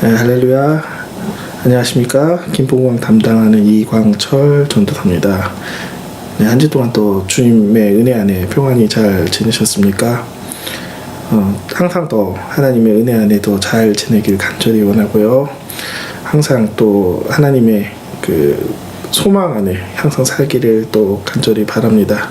네, 할렐루야. 안녕하십니까. 김포공항 담당하는 이광철 전도사입니다. 네, 한 주 동안 또 주님의 은혜 안에 평안히 잘 지내셨습니까? 항상 더 하나님의 은혜 안에 더 잘 지내길 간절히 원하고요. 항상 또 하나님의 그 소망 안에 항상 살기를 또 간절히 바랍니다.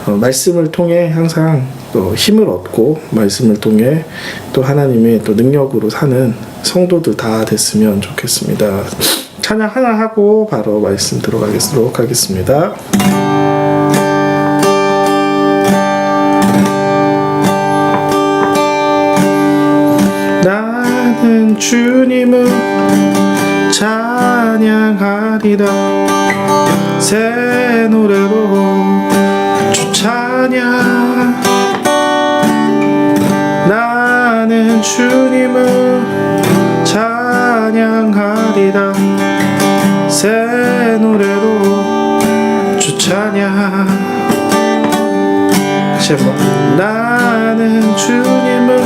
말씀을 통해 항상 또 힘을 얻고 말씀을 통해 또 하나님의 또 능력으로 사는 성도들 다 됐으면 좋겠습니다. 찬양 하나 하고 바로 말씀 들어가도록 하겠습니다. 나는 주님을 찬양하리라. 새 노래로 주 찬양. 나는 주님을 찬양하리라. 새 노래로 주 찬양. 다시 한번. 나는 주님을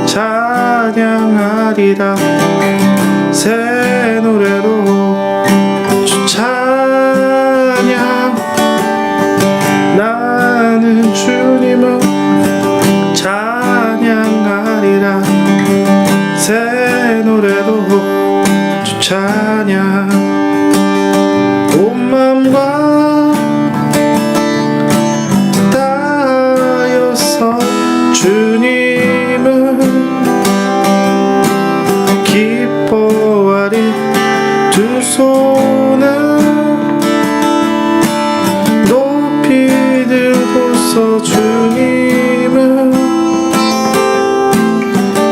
찬양하리라. 새 노래로 주 찬양. 나는 주님을 찬양하리라. 새 노래로 주 찬양. 온 맘과 다하여서 주님을 기뻐하리. 두 손을 높이 들고서 주님을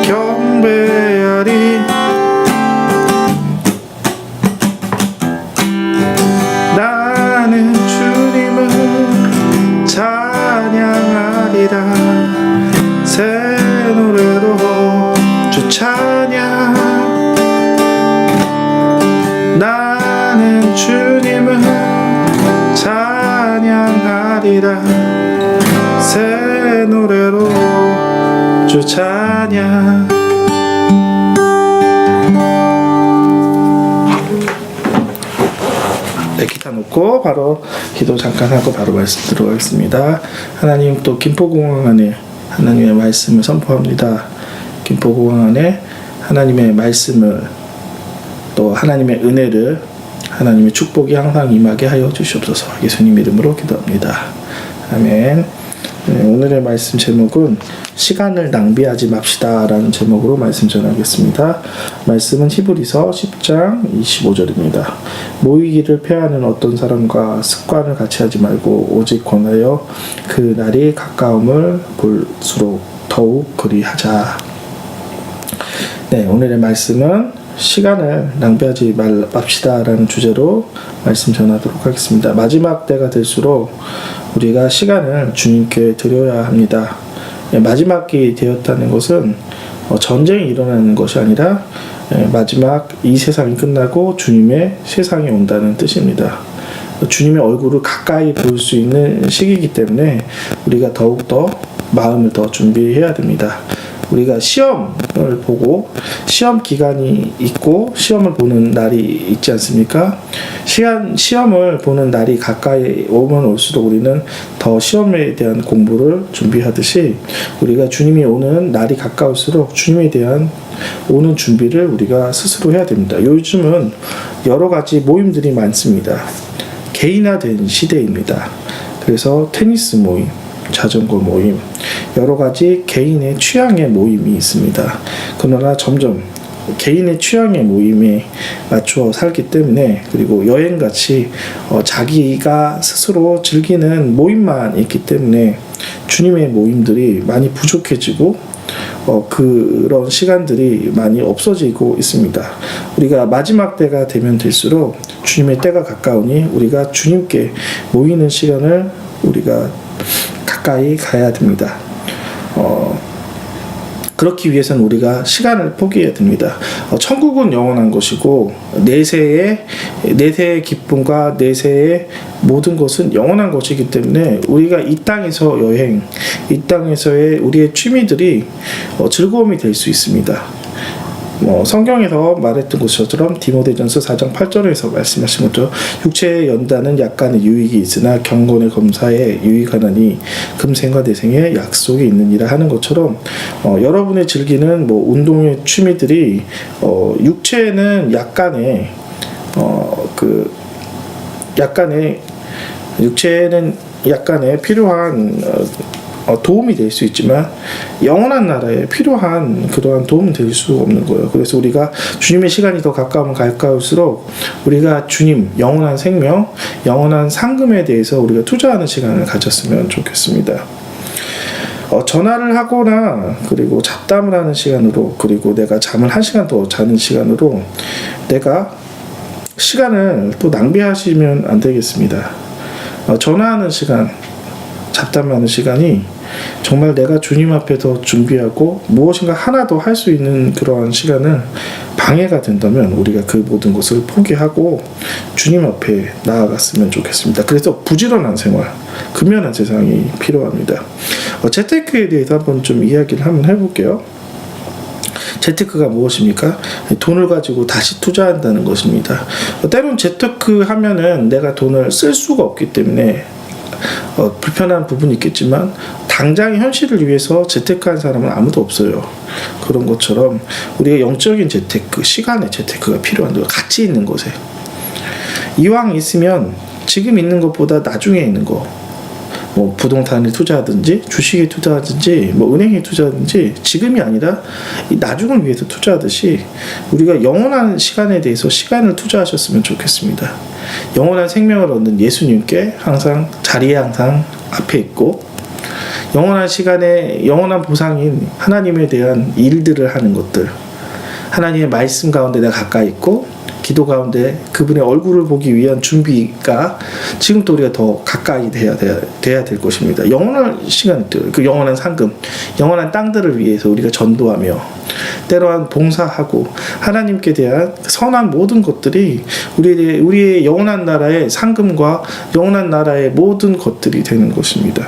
경배하리. 나는 주님을 찬양하리라. 새 노래로 주 찬양. 나는 주님을 찬양하리라. 새 노래로 주 찬양. 네, 기타 놓고 바로 기도 잠깐 하고 바로 말씀 들어가겠습니다. 하나님, 또 김포공항 안에 하나님의 말씀을 선포합니다. 김포공항 안에 하나님의 말씀을, 또 하나님의 은혜를, 하나님의 축복이 항상 임하게 하여 주시옵소서. 예수님 이름으로 기도합니다. 아멘. 네, 오늘의 말씀 제목은 시간을 낭비하지 맙시다 라는 제목으로 말씀 전하겠습니다. 말씀은 히브리서 10장 25절입니다. 모이기를 패하는 어떤 사람과 습관을 같이 하지 말고 오직 권하여 그 날이 가까움을 볼수록 더욱 그리하자. 네, 오늘의 말씀은 시간을 낭비하지 맙시다 라는 주제로 말씀 전하도록 하겠습니다. 마지막 때가 될수록 우리가 시간을 주님께 드려야 합니다. 마지막이 되었다는 것은 전쟁이 일어나는 것이 아니라 마지막 이 세상이 끝나고 주님의 세상이 온다는 뜻입니다. 주님의 얼굴을 가까이 볼 수 있는 시기이기 때문에 우리가 더욱더 마음을 더 준비해야 됩니다. 우리가 시험을 보고 시험 기간이 있고 시험을 보는 날이 있지 않습니까? 시험을 보는 날이 가까이 오면 올수록 우리는 더 시험에 대한 공부를 준비하듯이 우리가 주님이 오는 날이 가까울수록 주님에 대한 오는 준비를 우리가 스스로 해야 됩니다. 요즘은 여러 가지 모임들이 많습니다. 개인화된 시대입니다. 그래서 테니스 모임, 자전거 모임, 여러 가지 개인의 취향의 모임이 있습니다. 그러나 점점 개인의 취향의 모임에 맞춰 살기 때문에, 그리고 여행같이 자기가 스스로 즐기는 모임만 있기 때문에 주님의 모임들이 많이 부족해지고 그런 시간들이 많이 없어지고 있습니다. 우리가 마지막 때가 되면 될수록 주님의 때가 가까우니 우리가 주님께 모이는 시간을 우리가 가까이 가야 됩니다. 그렇기 위해서는 우리가 시간을 포기해야 됩니다. 천국은 영원한 것이고 내세의 기쁨과 내세의 모든 것은 영원한 것이기 때문에 우리가 이 땅에서 여행, 이 땅에서의 우리의 취미들이 즐거움이 될 수 있습니다. 그러나 점점 개인화된 시대입니다. 개인의 취향의 모임, 자전거 모임, 여러 가지 개인의 취향의 모임이 많습니다. 그래서 성경에서 말했던 것처럼 디모데전서 4장 8절에서 말씀하신 것처럼 육체의 연단은 약간의 유익이 있으나 경건의 검사에 유익하나니 금생과 대생에 약속이 있느니라 하는 것처럼 여러분의 즐기는 운동의 취미들이 육체에는 약간의 필요한 도움이 될 수 있지만 영원한 나라에 필요한 그러한 도움은 될 수 없는 거예요. 그래서 우리가 주님의 시간이 더 가까우면 가까울수록 우리가 주님, 영원한 생명, 영원한 상금에 대해서 우리가 투자하는 시간을 가졌으면 좋겠습니다. 전화를 하거나 그리고 잡담을 하는 시간으로, 그리고 내가 잠을 1시간 더 자는 시간으로 내가 시간을 또 낭비하시면 안 되겠습니다. 전화하는 시간, 잡담하는 시간이 정말 내가 주님 앞에서 준비하고 무엇인가 하나 더 할 수 있는 그러한 시간을 방해가 된다면 우리가 그 모든 것을 포기하고 주님 앞에 나아갔으면 좋겠습니다. 그래서 부지런한 생활, 근면한 세상이 필요합니다. 재테크에 대해서 한번 좀 이야기를 한번 해볼게요. 재테크가 무엇입니까? 돈을 가지고 다시 투자한다는 것입니다. 때론 재테크 하면은 내가 돈을 쓸 수가 없기 때문에 불편한 부분이 있겠지만 당장의 현실을 위해서 재테크한 사람은 아무도 없어요. 그런 것처럼 우리가 영적인 재테크, 시간의 재테크가 필요한데, 가치 있는 것에 이왕 있으면 지금 있는 것보다 나중에 있는 거, 부동산에 투자하든지 주식에 투자하든지 은행에 투자하든지 지금이 아니라 나중을 위해서 투자하듯이 우리가 영원한 시간에 대해서 시간을 투자하셨으면 좋겠습니다. 영원한 생명을 얻는 예수님께 항상 앞에 있고, 영원한 시간에 영원한 보상인 하나님에 대한 일들을 하는 것들, 하나님의 말씀 가운데 내가 가까이 있고 기도 가운데 그분의 얼굴을 보기 위한 준비가 지금부터 우리가 더 가까이 돼야 될 것입니다. 영원한 시간들, 그 영원한 상금, 영원한 땅들을 위해서 우리가 전도하며 때로한 봉사하고 하나님께 대한 선한 모든 것들이 우리의 영원한 나라의 상금과 영원한 나라의 모든 것들이 되는 것입니다.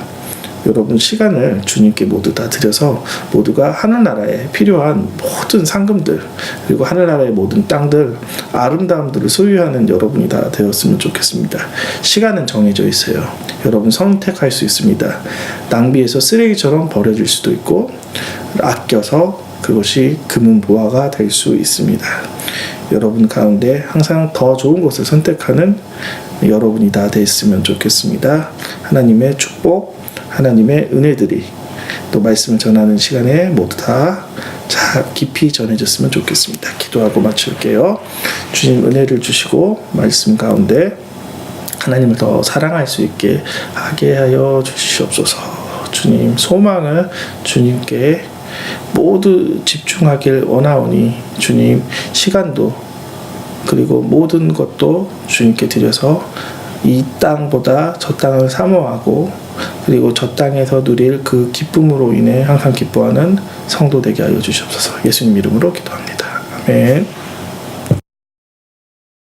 여러분, 시간을 주님께 모두 다 드려서 모두가 하늘나라에 필요한 모든 상금들, 그리고 하늘나라의 모든 땅들, 아름다움들을 소유하는 여러분이 다 되었으면 좋겠습니다. 시간은 정해져 있어요. 여러분 선택할 수 있습니다. 낭비해서 쓰레기처럼 버려질 수도 있고, 아껴서 그것이 금은보화가 될 수 있습니다. 여러분 가운데 항상 더 좋은 것을 선택하는 여러분이 다 됐으면 좋겠습니다. 하나님의 축복, 하나님의 은혜들이 또 말씀을 전하는 시간에 모두 다 깊이 전해졌으면 좋겠습니다. 기도하고 마칠게요. 주님 은혜를 주시고 말씀 가운데 하나님을 더 사랑할 수 있게 하게 하여 주시옵소서. 주님, 소망을 주님께 모두 집중하길 원하오니 주님, 시간도 그리고 모든 것도 주님께 드려서 이 땅보다 저 땅을 사모하고, 그리고 저 땅에서 누릴 그 기쁨으로 인해 항상 기뻐하는 성도 되게 하여 주시옵소서. 예수님 이름으로 기도합니다. 아멘.